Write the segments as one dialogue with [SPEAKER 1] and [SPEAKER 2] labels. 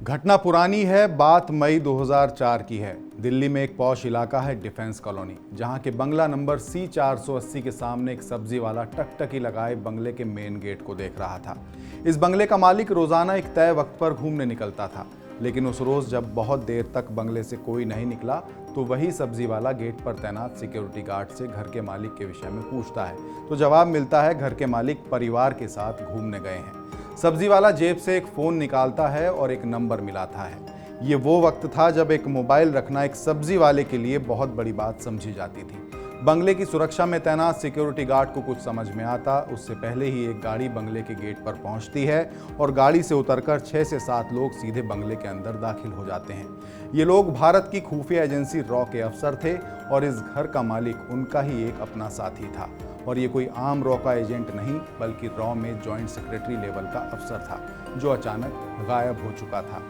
[SPEAKER 1] घटना पुरानी है, बात मई 2004 की है। दिल्ली में एक पॉश इलाका है डिफेंस कॉलोनी, जहां के बंगला नंबर C480 के सामने एक सब्जी वाला टकटकी लगाए बंगले के मेन गेट को देख रहा था। इस बंगले का मालिक रोजाना एक तय वक्त पर घूमने निकलता था, लेकिन उस रोज जब बहुत देर तक बंगले से कोई नहीं निकला तो वही सब्जी वाला गेट पर तैनात सिक्योरिटी गार्ड से घर के मालिक के विषय में पूछता है, तो जवाब मिलता है घर के मालिक परिवार के साथ घूमने गए हैं। सब्जी वाला जेब से एक फ़ोन निकालता है और एक नंबर मिलाता है। ये वो वक्त था जब एक मोबाइल रखना एक सब्जी वाले के लिए बहुत बड़ी बात समझी जाती थी। बंगले की सुरक्षा में तैनात सिक्योरिटी गार्ड को कुछ समझ में आता उससे पहले ही एक गाड़ी बंगले के गेट पर पहुंचती है और गाड़ी से उतरकर 6 से 7 लोग सीधे बंगले के अंदर दाखिल हो जाते हैं। ये लोग भारत की खुफिया एजेंसी रॉ के अफसर थे और इस घर का मालिक उनका ही एक अपना साथी था। और ये कोई आम रॉ का एजेंट नहीं, बल्कि रॉ में जॉइंट सेक्रेटरी लेवल का अफसर था, जो अचानक गायब हो चुका था।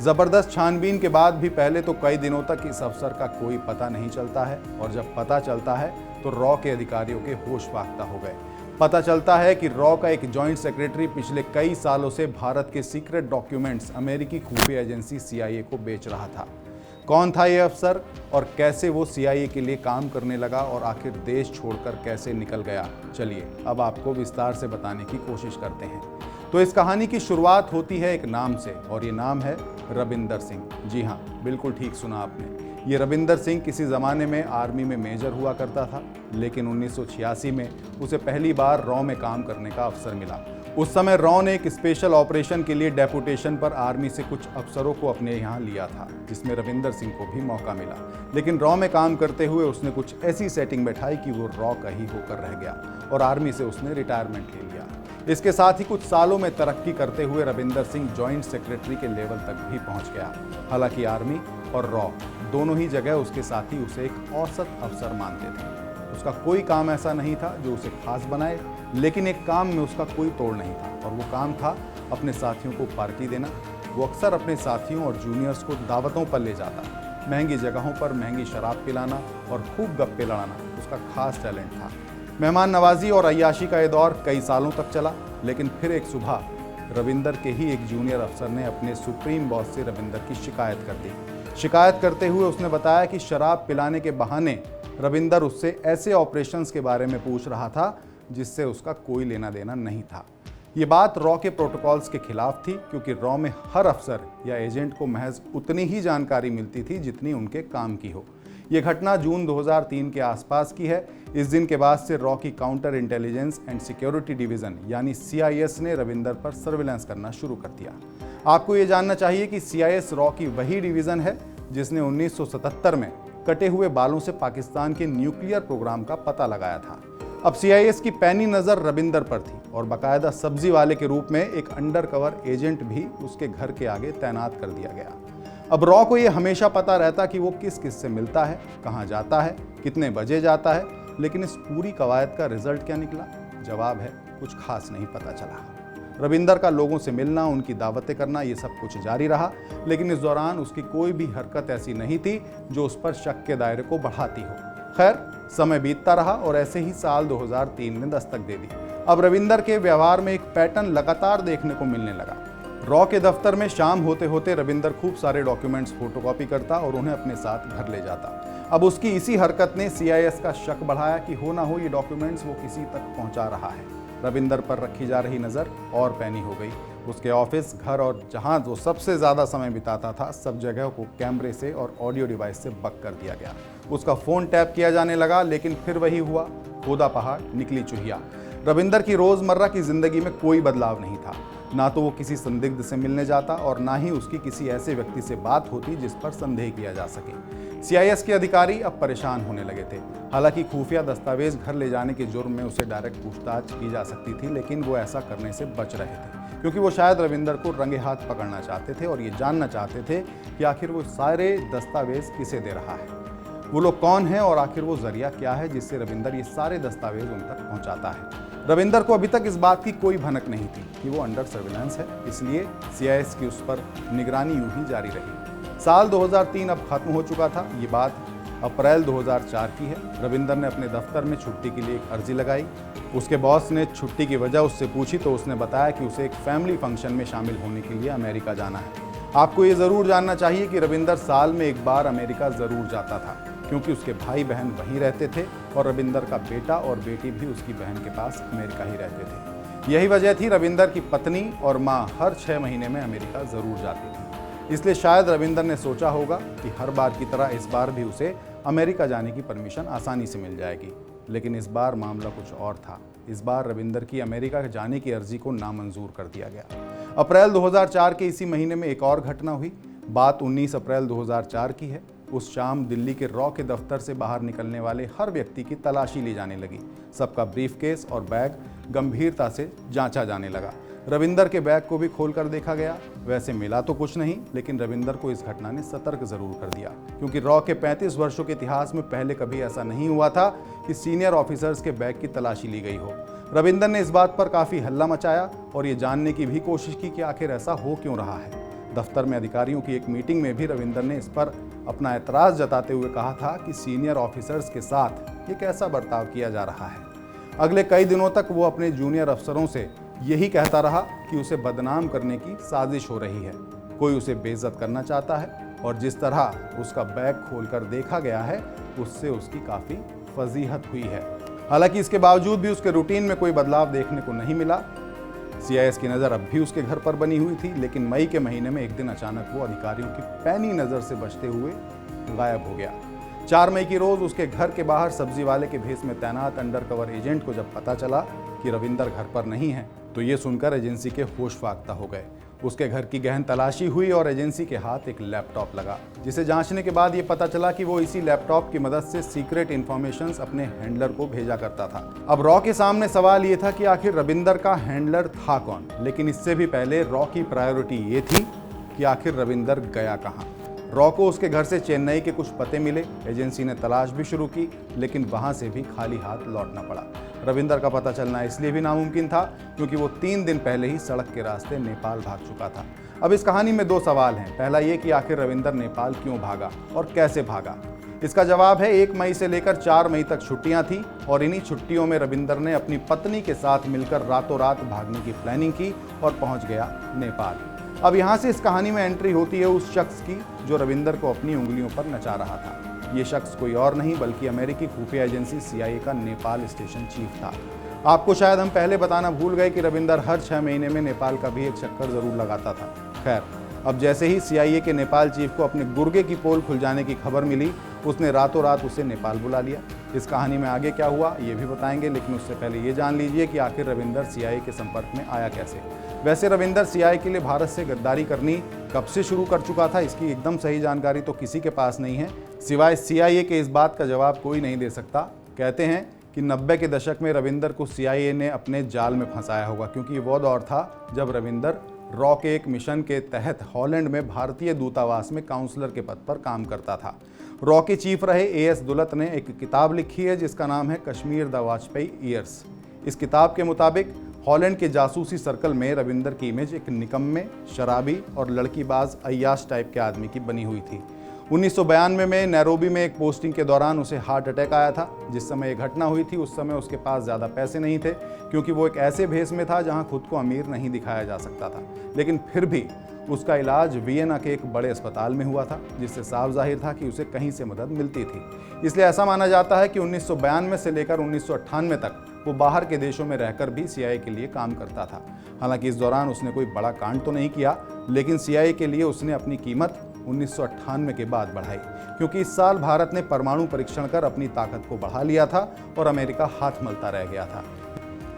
[SPEAKER 1] जबरदस्त छानबीन के बाद भी पहले तो कई दिनों तक इस अफसर का कोई पता नहीं चलता है, और जब पता चलता है तो रॉ के अधिकारियों के होश फाख्ता हो गए। पता चलता है कि रॉ का एक जॉइंट सेक्रेटरी पिछले कई सालों से भारत के सीक्रेट डॉक्यूमेंट्स अमेरिकी खुफिया एजेंसी CIA को बेच रहा था। कौन था ये अफसर और कैसे वो CIA के लिए काम करने लगा और आखिर देश छोड़कर कैसे निकल गया, चलिए अब आपको विस्तार से बताने की कोशिश करते हैं। तो इस कहानी की शुरुआत होती है एक नाम से, और ये नाम है रविंदर सिंह। जी हाँ, बिल्कुल ठीक सुना आपने। ये रविंदर सिंह किसी ज़माने में आर्मी में मेजर हुआ करता था, लेकिन 1986 में उसे पहली बार रॉ में काम करने का अवसर मिला। उस समय रॉ ने एक स्पेशल ऑपरेशन के लिए डेपुटेशन पर आर्मी से कुछ अफसरों को अपने यहाँ लिया था, जिसमें रविंदर सिंह को भी मौका मिला। लेकिन रॉ में काम करते हुए उसने कुछ ऐसी सेटिंग बैठाई कि वो रॉ का ही होकर रह गया और आर्मी से उसने रिटायरमेंट ले लिया। इसके साथ ही कुछ सालों में तरक्की करते हुए रविंदर सिंह जॉइंट सेक्रेटरी के लेवल तक भी पहुंच गया। हालांकि आर्मी और रॉ दोनों ही जगह उसके साथी उसे एक औसत अफसर मानते थे। उसका कोई काम ऐसा नहीं था जो उसे खास बनाए, लेकिन एक काम में उसका कोई तोड़ नहीं था, और वो काम था अपने साथियों को पार्टी देना। वो अक्सर अपने साथियों और जूनियर्स को दावतों पर ले जाता, महंगी जगहों पर महंगी शराब पिलाना और खूब गप्पे लड़ाना उसका खास टैलेंट था। मेहमान नवाजी और अय्याशी का ये दौर कई सालों तक चला, लेकिन फिर एक सुबह रविंदर के ही एक जूनियर अफसर ने अपने सुप्रीम बॉस से रविंदर की शिकायत कर दी। शिकायत करते हुए उसने बताया कि शराब पिलाने के बहाने रविंदर उससे ऐसे ऑपरेशंस के बारे में पूछ रहा था जिससे उसका कोई लेना देना नहीं था। ये बात रॉ के प्रोटोकॉल्स के खिलाफ थी, क्योंकि रॉ में हर अफसर या एजेंट को महज उतनी ही जानकारी मिलती थी जितनी उनके काम की हो। ये घटना जून 2003 के आसपास की है। इस दिन के बाद से रॉ की counter intelligence and security division यानी CIS ने रविंदर पर सर्विलांस करना शुरू कर दिया। आपको ये जानना चाहिए कि CIS रॉ की वही डिवीजन है जिसने 1977 में कटे हुए बालों से पाकिस्तान के न्यूक्लियर प्रोग्राम का पता लगाया था। अब CIS की पैनी नज़र रविंदर पर थी, और बाकायदा सब्जी वाले के रूप में एक अंडरकवर एजेंट भी उसके घर के आगे तैनात कर दिया गया। अब रॉ को यह हमेशा पता रहता कि वो किस किस से मिलता है, कहाँ जाता है, कितने बजे जाता है, लेकिन इस पूरी कवायद का रिजल्ट क्या निकला? जवाब है, कुछ खास नहीं पता चला। रविंदर का लोगों से मिलना, उनकी दावतें करना, ये सब कुछ जारी रहा, लेकिन इस दौरान उसकी कोई भी हरकत ऐसी नहीं थी जो उस पर शक के दायरे को बढ़ाती हो। खैर, समय बीतता रहा और ऐसे ही साल 2003 ने दस्तक दे दी। अब रविंदर के व्यवहार में एक पैटर्न लगातार देखने को मिलने लगा। रॉ के दफ्तर में शाम होते होते रविंदर खूब सारे डॉक्यूमेंट्स फोटोकॉपी करता और उन्हें अपने साथ घर ले जाता। अब उसकी इसी हरकत ने CIS का शक बढ़ाया कि हो ना हो ये डॉक्यूमेंट्स वो किसी तक पहुंचा रहा है। रविंदर पर रखी जा रही नज़र और पैनी हो गई। उसके ऑफिस, घर और जहां वो सबसे ज़्यादा समय बिताता था, सब जगह को कैमरे से और ऑडियो डिवाइस से बक कर दिया गया। उसका फ़ोन टैप किया जाने लगा, लेकिन फिर वही हुआ, खोदा पहाड़ निकली चूहिया। रविंदर की रोज़मर्रा की ज़िंदगी में कोई बदलाव नहीं था। ना तो वो किसी संदिग्ध से मिलने जाता और ना ही उसकी किसी ऐसे व्यक्ति से बात होती जिस पर संदेह किया जा सके। CIS के अधिकारी अब परेशान होने लगे थे। हालांकि खुफिया दस्तावेज घर ले जाने के जुर्म में उसे डायरेक्ट पूछताछ की जा सकती थी, लेकिन वो ऐसा करने से बच रहे थे, क्योंकि वो शायद रविंदर को रंगे हाथ पकड़ना चाहते थे और ये जानना चाहते थे कि आखिर वो सारे दस्तावेज किसे दे रहा है, वो लोग कौन हैं और आखिर वो जरिया क्या है जिससे रविंदर ये सारे दस्तावेज उन तक पहुंचाता है। रविंदर को अभी तक इस बात की कोई भनक नहीं थी कि वो अंडर सर्विलांस है, इसलिए CIS की उस पर निगरानी यूं ही जारी रही। साल 2003 अब खत्म हो चुका था। ये बात अप्रैल 2004 की है। रविंदर ने अपने दफ्तर में छुट्टी के लिए एक अर्जी लगाई। उसके बॉस ने छुट्टी की वजह उससे पूछी तो उसने बताया कि उसे एक फैमिली फंक्शन में शामिल होने के लिए अमेरिका जाना है। आपको ये ज़रूर जानना चाहिए कि रविंदर साल में एक बार अमेरिका ज़रूर जाता था, क्योंकि उसके भाई बहन वहीं रहते थे और रविंदर का बेटा और बेटी भी उसकी बहन के पास अमेरिका ही रहते थे। यही वजह थी रविंदर की पत्नी और माँ हर 6 महीने में अमेरिका ज़रूर जाती थी। इसलिए शायद रविंदर ने सोचा होगा कि हर बार की तरह इस बार भी उसे अमेरिका जाने की परमिशन आसानी से मिल जाएगी। लेकिन इस बार मामला कुछ और था। इस बार रविंदर की अमेरिका जाने की अर्जी को नामंजूर कर दिया गया। अप्रैल 2004 के इसी महीने में एक और घटना हुई। बात 19 अप्रैल 2004 की है। उस शाम दिल्ली के रॉ के दफ्तर से बाहर निकलने वाले हर व्यक्ति की तलाशी ली जाने लगी। सबका ब्रीफकेस और बैग गंभीरता से जांचा जाने लगा। रविंदर के बैग को भी खोलकर देखा गया। वैसे मिला तो कुछ नहीं, लेकिन रविंदर को इस घटना ने सतर्क जरूर कर दिया, क्योंकि रॉ के 35 वर्षों के इतिहास में पहले कभी ऐसा नहीं हुआ था कि सीनियर ऑफिसर्स के बैग की तलाशी ली गई हो। रविंदर ने इस बात पर काफी हल्ला मचाया और ये जानने की भी कोशिश की कि आखिर ऐसा हो क्यों रहा है। दफ्तर में अधिकारियों की एक मीटिंग में भी रविंदर ने इस पर अपना एतराज जताते हुए कहा था कि सीनियर ऑफिसर्स के साथ ये कैसा बर्ताव किया जा रहा है। अगले कई दिनों तक वो अपने जूनियर अफसरों से यही कहता रहा कि उसे बदनाम करने की साजिश हो रही है, कोई उसे बेइज्जत करना चाहता है, और जिस तरह उसका बैग खोलकर देखा गया है उससे उसकी काफ़ी फजीहत हुई है। हालांकि इसके बावजूद भी उसके रूटीन में कोई बदलाव देखने को नहीं मिला। CIS की नज़र अब भी उसके घर पर बनी हुई थी, लेकिन मई के महीने में एक दिन अचानक वो अधिकारियों की पैनी नज़र से बचते हुए गायब हो गया। 4 मई की रोज़ उसके घर के बाहर सब्जी वाले के भेष में तैनात अंडरकवर एजेंट को जब पता चला कि रविंदर घर पर नहीं है, तो ये सुनकर एजेंसी के होश फाख्ता हो गए। उसके घर की गहन तलाशी हुई और एजेंसी के हाथ एक लैपटॉप लगा, जिसे जांचने के बाद ये पता चला कि वो इसी लैपटॉप की मदद से सीक्रेट इन्फॉर्मेशंस अपने हैंडलर को भेजा करता था। अब रॉ के सामने सवाल ये था कि आखिर रविंदर का हैंडलर था कौन, लेकिन इससे भी पहले रॉ की प्रायोरिटी ये थी कि आखिर रविंदर गया कहाँ। रॉ को उसके घर से चेन्नई के कुछ पते मिले। एजेंसी ने तलाश भी शुरू की, लेकिन वहां से भी खाली हाथ लौटना पड़ा। रविंदर का पता चलना इसलिए भी नामुमकिन था क्योंकि वो 3 दिन पहले ही सड़क के रास्ते नेपाल भाग चुका था। अब इस कहानी में 2 सवाल हैं। पहला ये कि आखिर रविंदर नेपाल क्यों भागा और कैसे भागा। इसका जवाब है 1 मई से लेकर 4 मई तक छुट्टियां थी और इन्हीं छुट्टियों में रविंदर ने अपनी पत्नी के साथ मिलकर रातों रात भागने की प्लानिंग की और पहुंच गया नेपाल। अब यहाँ से इस कहानी में एंट्री होती है उस शख्स की जो रविंदर को अपनी उंगलियों पर नचा रहा था। ये शख्स कोई और नहीं बल्कि अमेरिकी खुफिया एजेंसी CIA का नेपाल स्टेशन चीफ था। आपको शायद हम पहले बताना भूल गए कि रविंदर हर 6 महीने में नेपाल का भी एक चक्कर जरूर लगाता था। खैर, अब जैसे ही CIA के नेपाल चीफ को अपने गुर्गे की पोल खुल जाने की खबर मिली, उसने रातों रात उसे नेपाल बुला लिया। इस कहानी में आगे क्या हुआ ये भी बताएंगे, लेकिन उससे पहले ये जान लीजिए कि आखिर रविंदर CIA के संपर्क में आया कैसे। वैसे रविंदर CIA के लिए भारत से गद्दारी करनी कब से शुरू कर चुका था, इसकी एकदम सही जानकारी तो किसी के पास नहीं है, सिवाय CIA के। इस बात का जवाब कोई नहीं दे सकता। कहते हैं कि 90 के दशक में रविंदर को CIA ने अपने जाल में फंसाया होगा, क्योंकि वो दौर था जब रविंदर रॉ के एक मिशन के तहत हॉलैंड में भारतीय दूतावास में काउंसलर के पद पर काम करता था। रॉ के चीफ रहे AS दुलत ने एक किताब लिखी है जिसका नाम है कश्मीर द वाजपेयी ईयर्स। इस किताब के मुताबिक हॉलैंड के जासूसी सर्कल में रविंदर की इमेज एक निकम्मे, शराबी और लड़कीबाज अय्याश टाइप के आदमी की बनी हुई थी। 1992 में नैरोबी में एक पोस्टिंग के दौरान उसे हार्ट अटैक आया था। जिस समय ये घटना हुई थी उस समय उसके पास ज़्यादा पैसे नहीं थे, क्योंकि वो एक ऐसे भेष में था जहां खुद को अमीर नहीं दिखाया जा सकता था। लेकिन फिर भी उसका इलाज वियना के एक बड़े अस्पताल में हुआ था, जिससे साफ जाहिर था कि उसे कहीं से मदद मिलती थी। इसलिए ऐसा माना जाता है कि 1992 से लेकर 1998 तक वो बाहर के देशों में रहकर भी CIA के लिए काम करता था। हालांकि इस दौरान उसने कोई बड़ा कांड तो नहीं किया, लेकिन CIA के लिए उसने अपनी कीमत 1998 के बाद बढ़ाई, क्योंकि इस साल भारत ने परमाणु परीक्षण कर अपनी ताकत को बढ़ा लिया था और अमेरिका हाथ मलता रह गया था।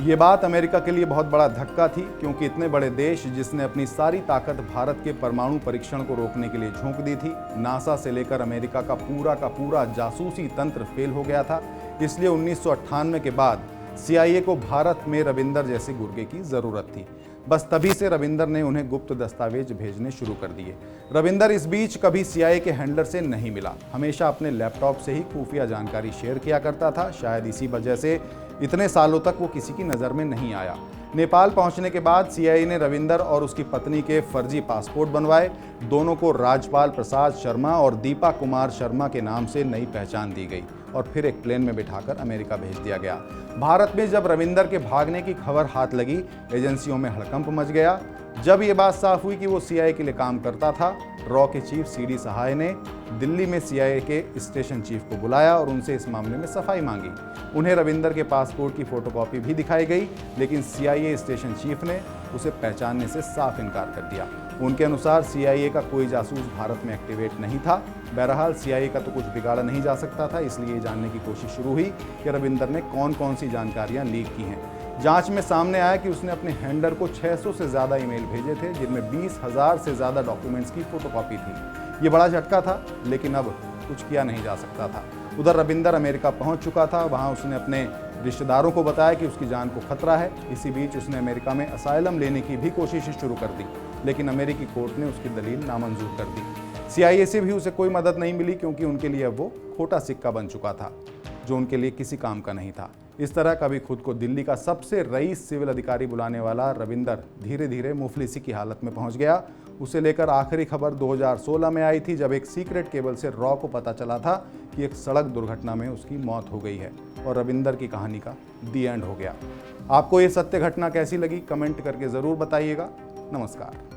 [SPEAKER 1] ये बात अमेरिका के लिए बहुत बड़ा धक्का थी, क्योंकि इतने बड़े देश जिसने अपनी सारी ताकत भारत के परमाणु परीक्षण को रोकने के लिए झोंक दी थी, नासा से लेकर अमेरिका का पूरा जासूसी तंत्र फेल हो गया था। इसलिए 1998 के बाद CIA को भारत में रविंदर जैसे गुर्गे की ज़रूरत थी। बस तभी से रविंदर ने उन्हें गुप्त दस्तावेज भेजने शुरू कर दिए। रविंदर इस बीच कभी CIA के हैंडलर से नहीं मिला, हमेशा अपने लैपटॉप से ही खुफिया जानकारी शेयर किया करता था। शायद इसी वजह से इतने सालों तक वो किसी की नज़र में नहीं आया। नेपाल पहुंचने के बाद CIA ने रविंदर और उसकी पत्नी के फर्जी पासपोर्ट बनवाए। दोनों को राजपाल प्रसाद शर्मा और दीपा कुमार शर्मा के नाम से नई पहचान दी गई और फिर एक प्लेन में बिठाकर अमेरिका भेज दिया गया। भारत में जब रविंदर के भागने की खबर हाथ लगी, एजेंसियों में हड़कंप मच गया। जब ये बात साफ हुई कि वो CIA के लिए काम करता था, रॉ के चीफ CD सहाय ने दिल्ली में CIA के स्टेशन चीफ को बुलाया और उनसे इस मामले में सफाई मांगी। उन्हें रविंदर के पासपोर्ट की फोटोकॉपी भी दिखाई गई, लेकिन CIA स्टेशन चीफ ने उसे पहचानने से साफ इनकार कर दिया। उनके अनुसार CIA का कोई जासूस भारत में एक्टिवेट नहीं था। बहरहाल CIA का तो कुछ बिगाड़ा नहीं जा सकता था, इसलिए जानने की कोशिश शुरू हुई कि रविंदर ने कौन कौन सी जानकारियां लीक की हैं। जांच में सामने आया कि उसने अपने हैंडलर को 600 से ज़्यादा ईमेल भेजे थे, जिनमें 20,000 से ज़्यादा डॉक्यूमेंट्स की फोटोकॉपी थी। ये बड़ा झटका था, लेकिन अब कुछ किया नहीं जा सकता था। उधर रविंदर अमेरिका पहुंच चुका था। वहां उसने अपने रिश्तेदारों को बताया कि उसकी जान को खतरा है। इसी बीच उसने अमेरिका में असाइलम लेने की भी कोशिश शुरू कर दी, लेकिन अमेरिकी कोर्ट ने उसकी दलील नामंजूर कर दी। CIA से भी उसे कोई मदद नहीं मिली, क्योंकि उनके लिए अब वो खोटा सिक्का बन चुका था, जो उनके लिए किसी काम का नहीं था। इस तरह कभी खुद को दिल्ली का सबसे रईस सिविल अधिकारी बुलाने वाला रविंदर धीरे धीरे मुफलिसी की हालत में पहुंच गया। उसे लेकर आखिरी खबर 2016 में आई थी, जब एक सीक्रेट केबल से रॉ को पता चला था कि एक सड़क दुर्घटना में उसकी मौत हो गई है और रविंदर की कहानी का दी एंड हो गया। आपको ये सत्य घटना कैसी लगी, कमेंट करके ज़रूर बताइएगा। नमस्कार।